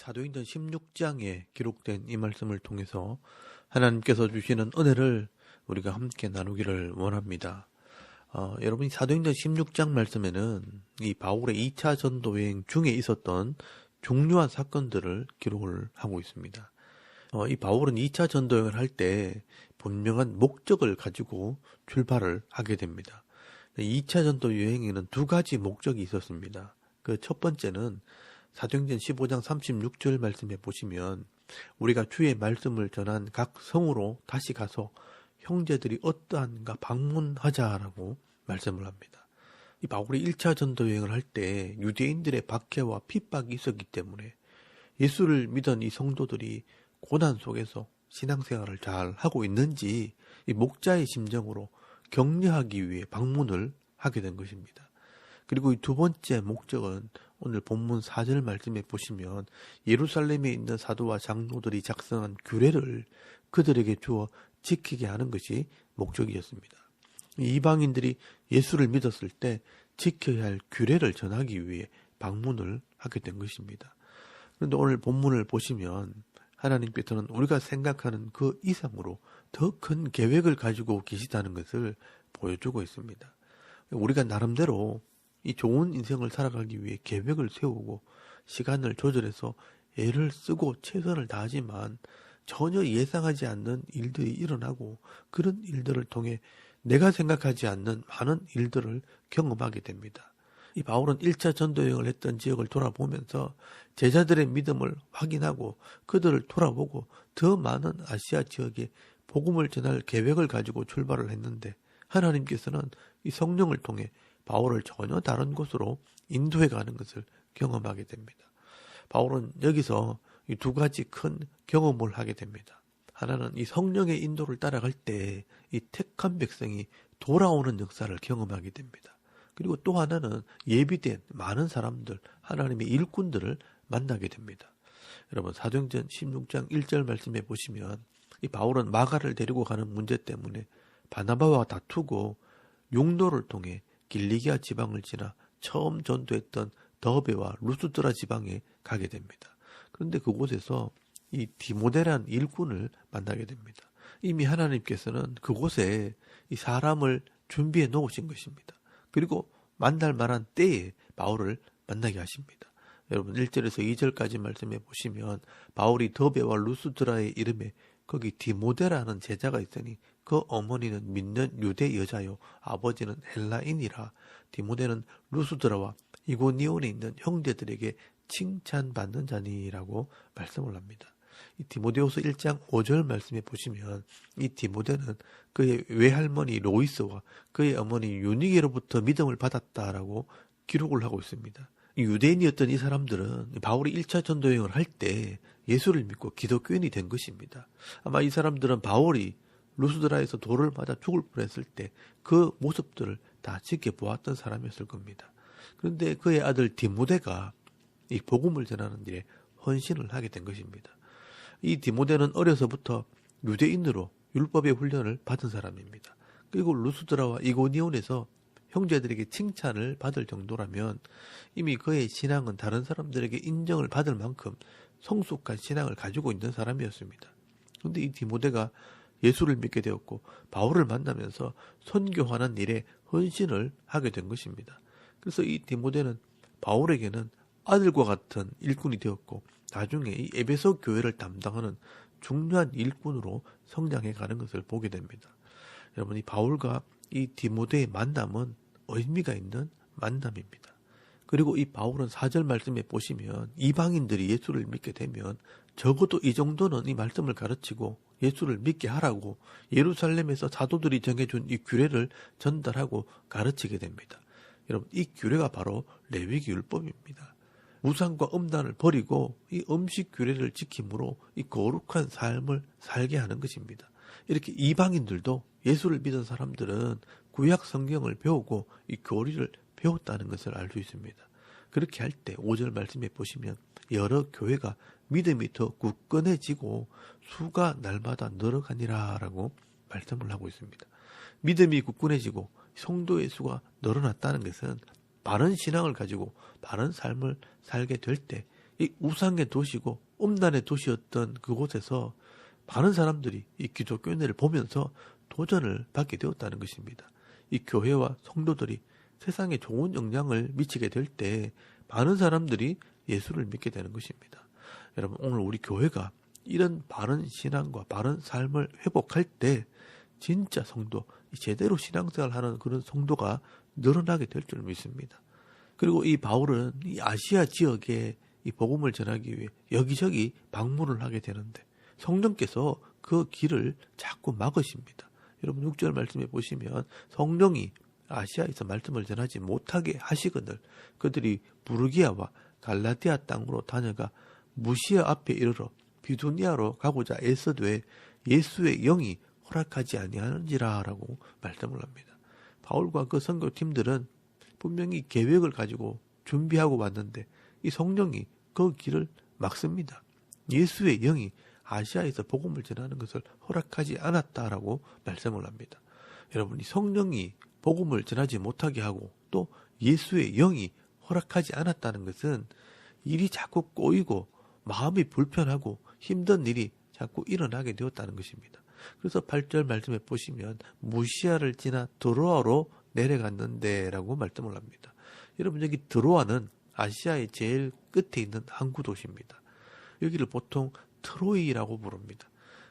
사도행전 16장에 기록된 이 말씀을 통해서 하나님께서 주시는 은혜를 우리가 함께 나누기를 원합니다. 여러분이 사도행전 16장 말씀에는 이 바울의 2차 전도 여행 중에 있었던 중요한 사건들을 기록을 하고 있습니다. 이 바울은 2차 전도 여행을 할 때 분명한 목적을 가지고 출발을 하게 됩니다. 2차 전도 여행에는 두 가지 목적이 있었습니다. 그 첫 번째는 사도행전 15장 36절 말씀에 보시면 우리가 주의 말씀을 전한 각 성으로 다시 가서 형제들이 어떠한가 방문하자라고 말씀을 합니다. 이 바울이 1차 전도 여행을 할 때 유대인들의 박해와 핍박이 있었기 때문에 예수를 믿은 이 성도들이 고난 속에서 신앙생활을 잘 하고 있는지 이 목자의 심정으로 격려하기 위해 방문을 하게 된 것입니다. 그리고 이 두 번째 목적은 오늘 본문 4절 말씀에 보시면 예루살렘에 있는 사도와 장로들이 작성한 규례를 그들에게 주어 지키게 하는 것이 목적이었습니다. 이방인들이 예수를 믿었을 때 지켜야 할 규례를 전하기 위해 방문을 하게 된 것입니다. 그런데 오늘 본문을 보시면 하나님께서는 우리가 생각하는 그 이상으로 더 큰 계획을 가지고 계시다는 것을 보여주고 있습니다. 우리가 나름대로 이 좋은 인생을 살아가기 위해 계획을 세우고 시간을 조절해서 애를 쓰고 최선을 다하지만 전혀 예상하지 않는 일들이 일어나고 그런 일들을 통해 내가 생각하지 않는 많은 일들을 경험하게 됩니다. 이 바울은 1차 전도여행을 했던 지역을 돌아보면서 제자들의 믿음을 확인하고 그들을 돌아보고 더 많은 아시아 지역에 복음을 전할 계획을 가지고 출발을 했는데 하나님께서는 이 성령을 통해 바울을 전혀 다른 곳으로 인도해 가는 것을 경험하게 됩니다. 바울은 여기서 이 두 가지 큰 경험을 하게 됩니다. 하나는 이 성령의 인도를 따라갈 때 이 택한 백성이 돌아오는 역사를 경험하게 됩니다. 그리고 또 하나는 예비된 많은 사람들, 하나님의 일꾼들을 만나게 됩니다. 여러분 사도행전 16장 1절 말씀에 보시면 이 바울은 마가를 데리고 가는 문제 때문에 바나바와 다투고 용도를 통해 길리기아 지방을 지나 처음 전도했던 더베와 루스드라 지방에 가게 됩니다. 그런데 그곳에서 이 디모데라는 일꾼을 만나게 됩니다. 이미 하나님께서는 그곳에 이 사람을 준비해 놓으신 것입니다. 그리고 만날 만한 때에 바울을 만나게 하십니다. 여러분 1절에서 2절까지 말씀해 보시면 바울이 더베와 루스드라의 이름에 거기 디모데라는 제자가 있으니 그 어머니는 믿는 유대 여자요 아버지는 헬라인이라 디모데는 루스드라와 이고니온에 있는 형제들에게 칭찬받는 자니라고 말씀을 합니다. 이 디모데후서 1장 5절 말씀에 보시면 이 디모데는 그의 외할머니 로이스와 그의 어머니 유니게로부터 믿음을 받았다라고 기록을 하고 있습니다. 유대인이었던 이 사람들은 바울이 1차 전도여행을 할 때 예수를 믿고 기독교인이 된 것입니다. 아마 이 사람들은 바울이 루스드라에서 돌을 맞아 죽을 뻔했을 때 그 모습들을 다 지켜보았던 사람이었을 겁니다. 그런데 그의 아들 디모데가 이 복음을 전하는 일에 헌신을 하게 된 것입니다. 이 디모데는 어려서부터 유대인으로 율법의 훈련을 받은 사람입니다. 그리고 루스드라와 이고니온에서 형제들에게 칭찬을 받을 정도라면 이미 그의 신앙은 다른 사람들에게 인정을 받을 만큼 성숙한 신앙을 가지고 있는 사람이었습니다. 그런데 이 디모데가 예수를 믿게 되었고 바울을 만나면서 선교하는 일에 헌신을 하게 된 것입니다. 그래서 이 디모데는 바울에게는 아들과 같은 일꾼이 되었고 나중에 이 에베소 교회를 담당하는 중요한 일꾼으로 성장해 가는 것을 보게 됩니다. 여러분 이 바울과 이 디모데의 만남은 의미가 있는 만남입니다. 그리고 이 바울은 4절 말씀에 보시면 이방인들이 예수를 믿게 되면 적어도 이 정도는 이 말씀을 가르치고 예수를 믿게 하라고 예루살렘에서 사도들이 정해준 이 규례를 전달하고 가르치게 됩니다. 여러분 이 규례가 바로 레위기 율법입니다. 우상과 음란을 버리고 이 음식 규례를 지킴으로 이 거룩한 삶을 살게 하는 것입니다. 이렇게 이방인들도 예수를 믿은 사람들은 구약 성경을 배우고 이 교리를 배웠다는 것을 알 수 있습니다. 그렇게 할 때 5절 말씀에 보시면 여러 교회가 믿음이 더 굳건해지고 수가 날마다 늘어가니라 라고 말씀을 하고 있습니다. 믿음이 굳건해지고 성도의 수가 늘어났다는 것은 바른 신앙을 가지고 바른 삶을 살게 될 때 이 우상의 도시고 음란의 도시였던 그곳에서 많은 사람들이 이 기독교인들을 보면서 도전을 받게 되었다는 것입니다. 이 교회와 성도들이 세상에 좋은 영향을 미치게 될 때 많은 사람들이 예수를 믿게 되는 것입니다. 여러분, 오늘 우리 교회가 이런 바른 신앙과 바른 삶을 회복할 때 진짜 성도, 제대로 신앙생활하는 그런 성도가 늘어나게 될 줄 믿습니다. 그리고 이 바울은 이 아시아 지역에 이 복음을 전하기 위해 여기저기 방문을 하게 되는데 성령께서 그 길을 자꾸 막으십니다. 여러분 6절 말씀에 보시면 성령이 아시아에서 말씀을 전하지 못하게 하시거늘 그들이 부르기아와 갈라디아 땅으로 다녀가 무시아 앞에 이르러 비두니아로 가고자 애써되 예수의 영이 허락하지 아니하는지라 라고 말씀을 합니다. 바울과 그 선교팀들은 분명히 계획을 가지고 준비하고 왔는데 이 성령이 그 길을 막습니다. 예수의 영이 아시아에서 복음을 전하는 것을 허락하지 않았다라고 말씀을 합니다. 여러분, 이 성령이 복음을 전하지 못하게 하고 또 예수의 영이 허락하지 않았다는 것은 일이 자꾸 꼬이고 마음이 불편하고 힘든 일이 자꾸 일어나게 되었다는 것입니다. 그래서 8절 말씀에 보시면 무시아를 지나 드로아로 내려갔는데 라고 말씀을 합니다. 여러분, 여기 드로아는 아시아의 제일 끝에 있는 항구 도시입니다. 여기를 보통 트로이라고 부릅니다.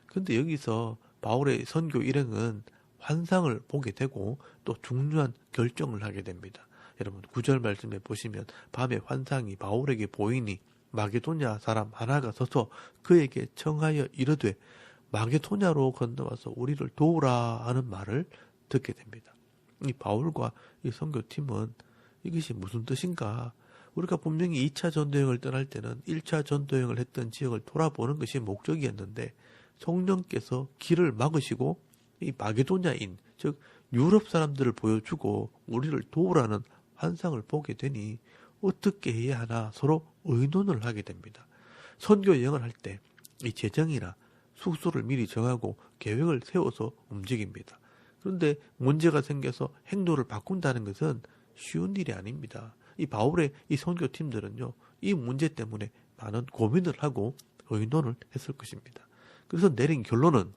그런데 여기서 바울의 선교 일행은 환상을 보게 되고 또 중요한 결정을 하게 됩니다. 여러분 9절 말씀에 보시면 밤에 환상이 바울에게 보이니 마게도냐 사람 하나가 서서 그에게 청하여 이르되 마게도냐로 건너와서 우리를 도우라 하는 말을 듣게 됩니다. 이 바울과 이 선교팀은 이것이 무슨 뜻인가? 우리가 분명히 2차 전도여행을 떠날 때는 1차 전도여행을 했던 지역을 돌아보는 것이 목적이었는데 성령께서 길을 막으시고 이 마게도냐인 즉 유럽 사람들을 보여주고 우리를 도우라는 환상을 보게 되니 어떻게 해야 하나 서로 의논을 하게 됩니다. 선교 여행을 할 때 이 재정이나 숙소를 미리 정하고 계획을 세워서 움직입니다. 그런데 문제가 생겨서 행로를 바꾼다는 것은 쉬운 일이 아닙니다. 이 바울의 이 선교팀들은요, 이 문제 때문에 많은 고민을 하고 의논을 했을 것입니다. 그래서 내린 결론은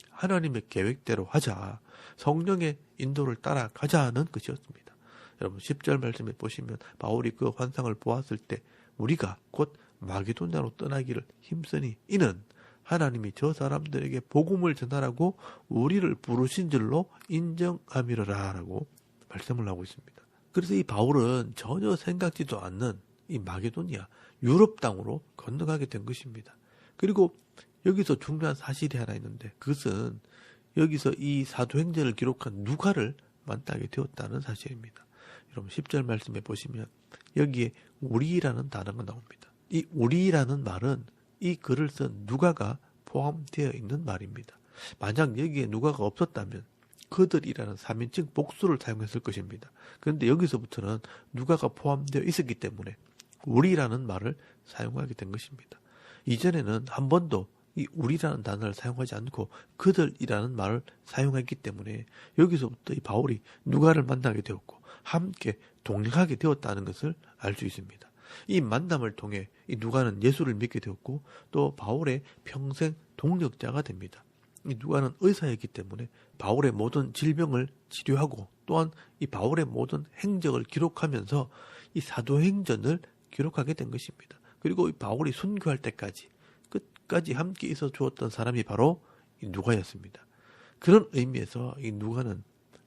하나님의 계획대로 하자, 성령의 인도를 따라가자는 것이었습니다. 여러분 10절 말씀에 보시면 바울이 그 환상을 보았을 때 우리가 곧 마게도냐로 떠나기를 힘쓰니 이는 하나님이 저 사람들에게 복음을 전하라고 우리를 부르신 줄로 인정함이로라 라고 말씀을 하고 있습니다. 그래서 이 바울은 전혀 생각지도 않는 이 마게도냐 유럽 땅으로 건너가게 된 것입니다. 그리고 여기서 중요한 사실이 하나 있는데 그것은 여기서 이 사도행전을 기록한 누가를 만나게 되었다는 사실입니다. 여러분 10절 말씀에 보시면 여기에 우리라는 단어가 나옵니다. 이 우리라는 말은 이 글을 쓴 누가가 포함되어 있는 말입니다. 만약 여기에 누가가 없었다면 그들이라는 3인칭 복수를 사용했을 것입니다. 그런데 여기서부터는 누가가 포함되어 있었기 때문에 우리라는 말을 사용하게 된 것입니다. 이전에는 한 번도 이 우리라는 단어를 사용하지 않고 그들이라는 말을 사용했기 때문에 여기서부터 이 바울이 누가를 만나게 되었고 함께 동행하게 되었다는 것을 알 수 있습니다. 이 만남을 통해 이 누가는 예수를 믿게 되었고 또 바울의 평생 동력자가 됩니다. 이 누가는 의사였기 때문에 바울의 모든 질병을 치료하고 또한 이 바울의 모든 행적을 기록하면서 이 사도행전을 기록하게 된 것입니다. 그리고 이 바울이 순교할 때까지 끝까지 함께 있어 주었던 사람이 바로 이 누가였습니다. 그런 의미에서 이 누가는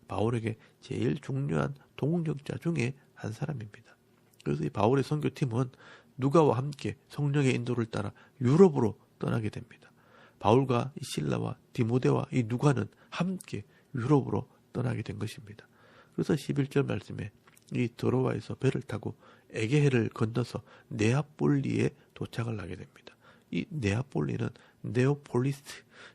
바울에게 제일 중요한 동력자 중에 한 사람입니다. 그래서 이 바울의 선교팀은 누가와 함께 성령의 인도를 따라 유럽으로 떠나게 됩니다. 바울과 이 실라와 디모데와 이 누가는 함께 유럽으로 떠나게 된 것입니다. 그래서 11절 말씀에 이 드로아에서 배를 타고 에게해를 건너서 네아폴리에 도착을 하게 됩니다. 이 네아폴리는 네오폴리스,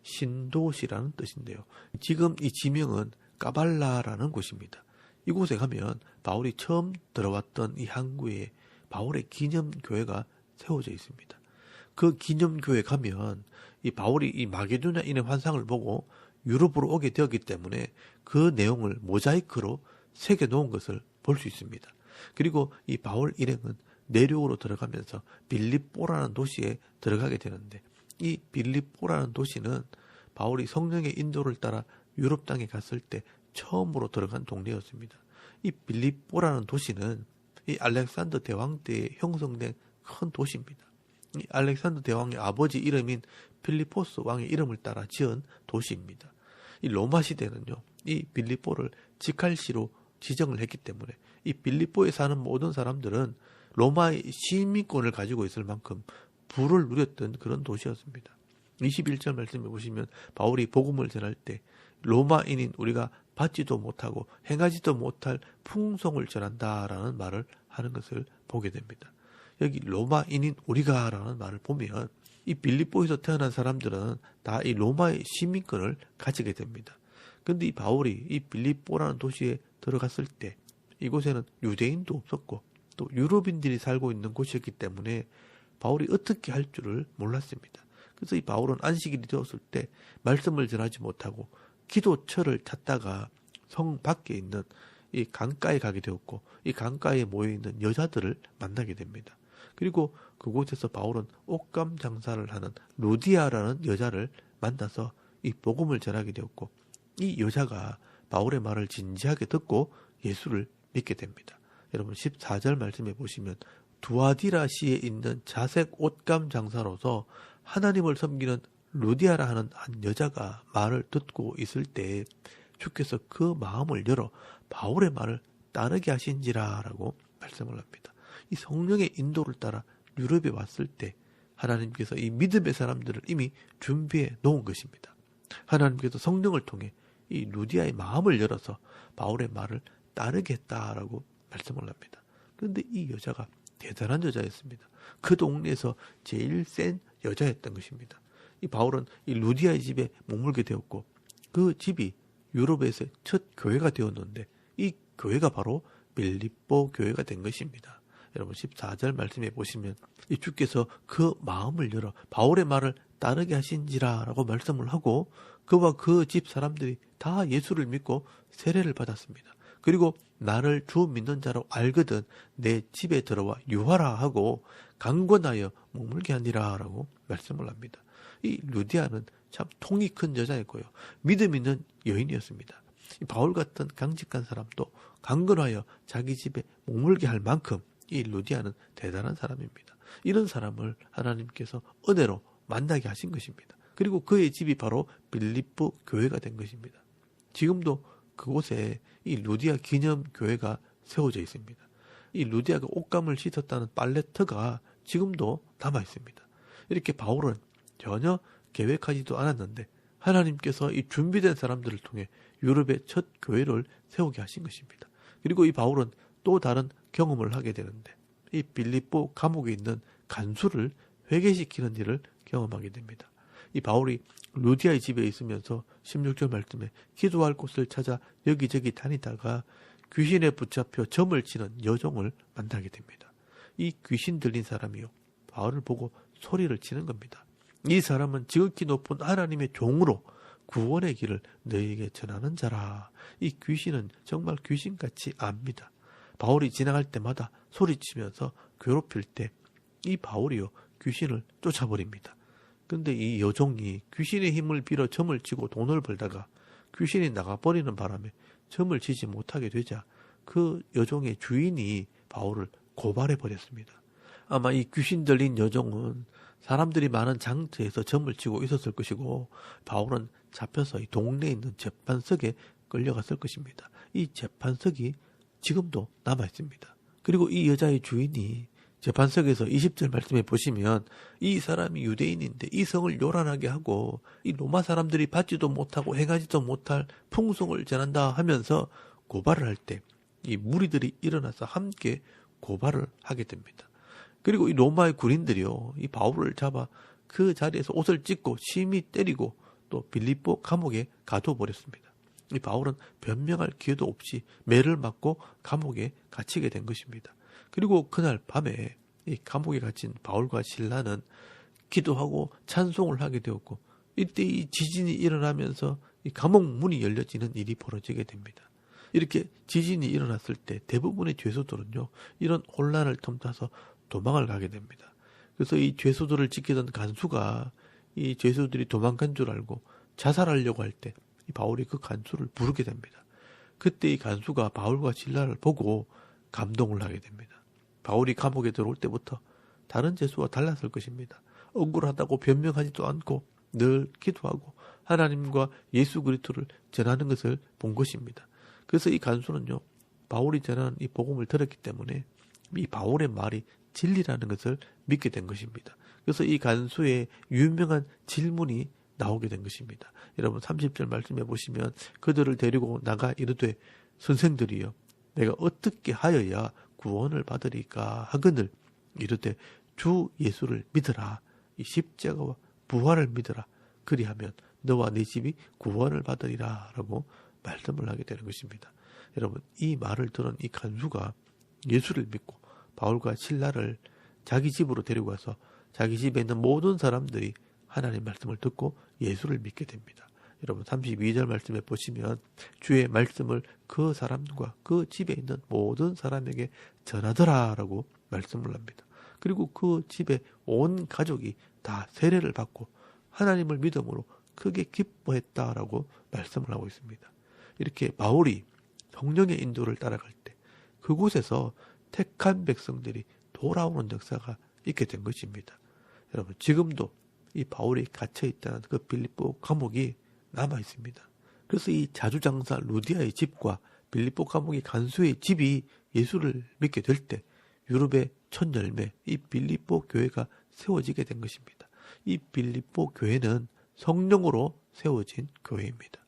신도시라는 뜻인데요. 지금 이 지명은 까발라라는 곳입니다. 이곳에 가면 바울이 처음 들어왔던 이 항구에 바울의 기념교회가 세워져 있습니다. 그 기념교회 가면 이 바울이 이 마게도냐인의 환상을 보고 유럽으로 오게 되었기 때문에 그 내용을 모자이크로 새겨놓은 것을 볼 수 있습니다. 그리고 이 바울 일행은 내륙으로 들어가면서 빌립보라는 도시에 들어가게 되는데, 이 빌립보라는 도시는 바울이 성령의 인도를 따라 유럽 땅에 갔을 때 처음으로 들어간 동네였습니다. 이 빌립보라는 도시는 이 알렉산더 대왕 때에 형성된 큰 도시입니다. 이 알렉산더 대왕의 아버지 이름인 필리포스 왕의 이름을 따라 지은 도시입니다. 이 로마 시대는요, 이 빌립보를 직할시로 지정을 했기 때문에 이 빌립보에 사는 모든 사람들은 로마의 시민권을 가지고 있을 만큼 부를 누렸던 그런 도시였습니다. 21절 말씀해 보시면 바울이 복음을 전할 때 로마인인 우리가 받지도 못하고 행하지도 못할 풍성을 전한다라는 말을 하는 것을 보게 됩니다. 여기 로마인인 우리가라는 말을 보면 이 빌립보에서 태어난 사람들은 다 이 로마의 시민권을 가지게 됩니다. 그런데 이 바울이 이 빌립보라는 도시에 들어갔을 때 이곳에는 유대인도 없었고 또 유럽인들이 살고 있는 곳이었기 때문에 바울이 어떻게 할 줄을 몰랐습니다. 그래서 이 바울은 안식일이 되었을 때 말씀을 전하지 못하고 기도처를 찾다가 성 밖에 있는 이 강가에 가게 되었고 이 강가에 모여있는 여자들을 만나게 됩니다. 그리고 그곳에서 바울은 옷감 장사를 하는 루디아라는 여자를 만나서 이 복음을 전하게 되었고 이 여자가 바울의 말을 진지하게 듣고 예수를 믿게 됩니다. 여러분 14절 말씀해 보시면 두아디라시에 있는 자색 옷감 장사로서 하나님을 섬기는 루디아라 하는 한 여자가 말을 듣고 있을 때 주께서 그 마음을 열어 바울의 말을 따르게 하신지라 라고 말씀을 합니다. 이 성령의 인도를 따라 유럽에 왔을 때 하나님께서 이 믿음의 사람들을 이미 준비해 놓은 것입니다. 하나님께서 성령을 통해 이 루디아의 마음을 열어서 바울의 말을 따르게 했다라고 말씀을 합니다. 그런데 이 여자가 대단한 여자였습니다. 그 동네에서 제일 센 여자였던 것입니다. 이 바울은 이 루디아의 집에 머물게 되었고 그 집이 유럽에서의 첫 교회가 되었는데 이 교회가 바로 빌립보 교회가 된 것입니다. 여러분 14절 말씀해 보시면 이 주께서 그 마음을 열어 바울의 말을 따르게 하신지라 라고 말씀을 하고 그와 그 집 사람들이 다 예수를 믿고 세례를 받았습니다. 그리고 나를 주 믿는 자로 알거든 내 집에 들어와 유하라 하고 강권하여 머물게 하니라 라고 말씀을 합니다. 이 루디아는 참 통이 큰 여자였고요. 믿음 있는 여인이었습니다. 이 바울 같은 강직한 사람도 강건하여 자기 집에 머물게 할 만큼 이 루디아는 대단한 사람입니다. 이런 사람을 하나님께서 은혜로 만나게 하신 것입니다. 그리고 그의 집이 바로 빌립보 교회가 된 것입니다. 지금도 그곳에 이 루디아 기념 교회가 세워져 있습니다. 이 루디아가 옷감을 씻었다는 팔레트가 지금도 남아 있습니다. 이렇게 바울은 전혀 계획하지도 않았는데 하나님께서 이 준비된 사람들을 통해 유럽의 첫 교회를 세우게 하신 것입니다. 그리고 이 바울은 또 다른 경험을 하게 되는데 이 빌립보 감옥에 있는 간수를 회개시키는 일을 경험하게 됩니다. 이 바울이 루디아의 집에 있으면서 16절 말씀에 기도할 곳을 찾아 여기저기 다니다가 귀신에 붙잡혀 점을 치는 여종을 만나게 됩니다. 이 귀신 들린 사람이요 바울을 보고 소리를 치는 겁니다. 이 사람은 지극히 높은 하나님의 종으로 구원의 길을 너희에게 전하는 자라. 이 귀신은 정말 귀신같이 압니다. 바울이 지나갈 때마다 소리치면서 괴롭힐 때 이 바울이요 귀신을 쫓아버립니다. 근데 이 여종이 귀신의 힘을 빌어 점을 치고 돈을 벌다가 귀신이 나가버리는 바람에 점을 치지 못하게 되자 그 여종의 주인이 바울을 고발해버렸습니다. 아마 이 귀신 들린 여종은 사람들이 많은 장터에서 점을 치고 있었을 것이고 바울은 잡혀서 이 동네에 있는 재판석에 끌려갔을 것입니다. 이 재판석이 지금도 남아있습니다. 그리고 이 여자의 주인이 재판석에서 20절 말씀에 보시면 이 사람이 유대인인데 이 성을 요란하게 하고 이 로마 사람들이 받지도 못하고 행하지도 못할 풍속을 전한다 하면서 고발을 할 때 이 무리들이 일어나서 함께 고발을 하게 됩니다. 그리고 이 로마의 군인들이요 이 바울을 잡아 그 자리에서 옷을 찢고 심히 때리고 또 빌립보 감옥에 가둬버렸습니다. 이 바울은 변명할 기회도 없이 매를 맞고 감옥에 갇히게 된 것입니다. 그리고 그날 밤에 이 감옥에 갇힌 바울과 실라는 기도하고 찬송을 하게 되었고 이때 이 지진이 일어나면서 이 감옥 문이 열려지는 일이 벌어지게 됩니다. 이렇게 지진이 일어났을 때 대부분의 죄수들은요 이런 혼란을 틈타서 도망을 가게 됩니다. 그래서 이 죄수들을 지키던 간수가 이 죄수들이 도망간 줄 알고 자살하려고 할 때 이 바울이 그 간수를 부르게 됩니다. 그때 이 간수가 바울과 실라를 보고 감동을 하게 됩니다. 바울이 감옥에 들어올 때부터 다른 죄수와 달랐을 것입니다. 억울하다고 변명하지도 않고 늘 기도하고 하나님과 예수 그리스도를 전하는 것을 본 것입니다. 그래서 이 간수는요, 바울이 전하는 이 복음을 들었기 때문에 이 바울의 말이 진리라는 것을 믿게 된 것입니다. 그래서 이 간수의 유명한 질문이 나오게 된 것입니다. 여러분 30절 말씀해 보시면 그들을 데리고 나가 이르되 선생들이여 내가 어떻게 하여야 구원을 받으리까 하거늘 이르되 주 예수를 믿으라. 이 십자가와 부활을 믿으라. 그리하면 너와 네 집이 구원을 받으리라 라고 말씀을 하게 되는 것입니다. 여러분 이 말을 들은 이 간수가 예수를 믿고 바울과 실라를 자기 집으로 데리고 와서 자기 집에 있는 모든 사람들이 하나님 말씀을 듣고 예수를 믿게 됩니다. 여러분 32절 말씀에 보시면 주의 말씀을 그 사람과 그 집에 있는 모든 사람에게 전하더라 라고 말씀을 합니다. 그리고 그 집에 온 가족이 다 세례를 받고 하나님을 믿음으로 크게 기뻐했다라고 말씀을 하고 있습니다. 이렇게 바울이 성령의 인도를 따라갈 때 그곳에서 택한 백성들이 돌아오는 역사가 있게 된 것입니다. 여러분 지금도 이 바울이 갇혀있다는 그 빌립보 감옥이 남아 있습니다. 그래서 이 자주장사 루디아의 집과 빌립보 감옥의 간수의 집이 예수를 믿게 될 때 유럽의 첫 열매 이 빌립보 교회가 세워지게 된 것입니다. 이 빌립보 교회는 성령으로 세워진 교회입니다.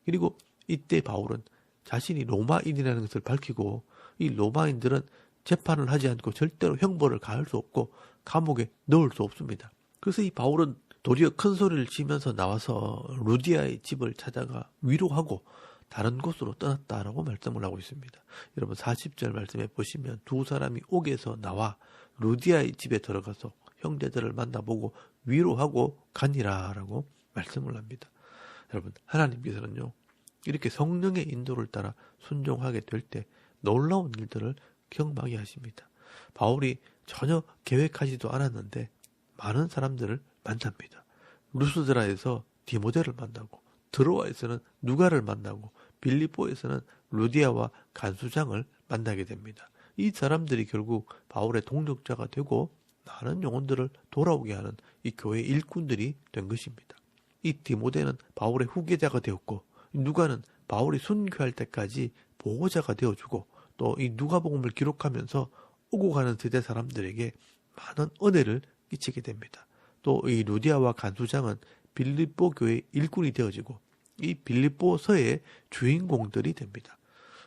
그리고 이때 바울은 자신이 로마인이라는 것을 밝히고 이 로마인들은 재판을 하지 않고 절대로 형벌을 가할 수 없고 감옥에 넣을 수 없습니다. 그래서 이 바울은 도리어 큰 소리를 치면서 나와서 루디아의 집을 찾아가 위로하고 다른 곳으로 떠났다라고 말씀을 하고 있습니다. 여러분 40절 말씀에 보시면 두 사람이 옥에서 나와 루디아의 집에 들어가서 형제들을 만나보고 위로하고 가니라라고 말씀을 합니다. 여러분 하나님께서는요 이렇게 성령의 인도를 따라 순종하게 될 때 놀라운 일들을 경험하게 하십니다. 바울이 전혀 계획하지도 않았는데 많은 사람들을 만납니다. 루스드라에서 디모데를 만나고 드로아에서는 누가를 만나고 빌립보에서는 루디아와 간수장을 만나게 됩니다. 이 사람들이 결국 바울의 동력자가 되고 많은 영혼들을 돌아오게 하는 이 교회의 일꾼들이 된 것입니다. 이 디모데는 바울의 후계자가 되었고 누가는 바울이 순교할 때까지 보호자가 되어주고 또 이 누가복음을 기록하면서 오고 가는 세대 사람들에게 많은 은혜를 끼치게 됩니다. 또 이 루디아와 간수장은 빌립보 교회의 일꾼이 되어지고 이 빌립보서의 주인공들이 됩니다.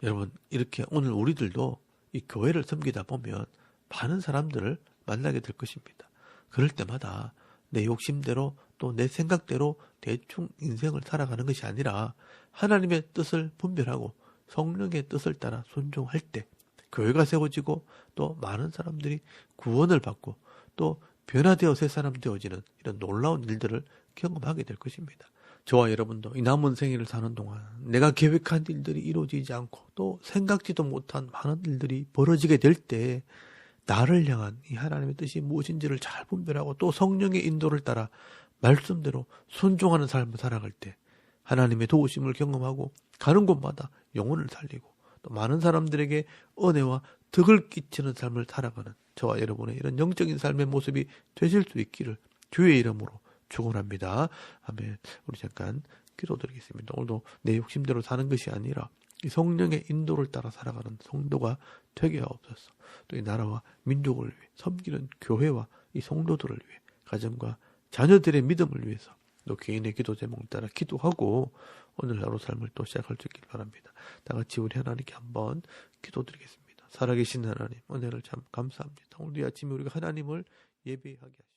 여러분 이렇게 오늘 우리들도 이 교회를 섬기다 보면 많은 사람들을 만나게 될 것입니다. 그럴 때마다 내 욕심대로 또 내 생각대로 대충 인생을 살아가는 것이 아니라 하나님의 뜻을 분별하고 성령의 뜻을 따라 순종할 때 교회가 세워지고 또 많은 사람들이 구원을 받고 또 변화되어 새 사람 되어지는 이런 놀라운 일들을 경험하게 될 것입니다. 저와 여러분도 이 남은 생애를 사는 동안 내가 계획한 일들이 이루어지지 않고 또 생각지도 못한 많은 일들이 벌어지게 될 때 나를 향한 이 하나님의 뜻이 무엇인지를 잘 분별하고 또 성령의 인도를 따라 말씀대로 순종하는 삶을 살아갈 때 하나님의 도우심을 경험하고 가는 곳마다 영혼을 살리고 또 많은 사람들에게 은혜와 덕을 끼치는 삶을 살아가는 저와 여러분의 이런 영적인 삶의 모습이 되실 수 있기를 주의 이름으로 축원합니다. 아멘. 우리 잠깐 기도드리겠습니다. 오늘도 내 욕심대로 사는 것이 아니라 이 성령의 인도를 따라 살아가는 성도가 되게 하옵소서. 또 이 나라와 민족을 위해 섬기는 교회와 이 성도들을 위해 가정과 자녀들의 믿음을 위해서 또 개인의 기도 제목을 따라 기도하고 오늘 하루 삶을 또 시작할 수 있길 바랍니다. 다 같이 우리 하나님께 한번 기도드리겠습니다. 살아계신 하나님 은혜를 참 감사합니다. 오늘 이 아침에 우리가 하나님을 예배하게 하십니다.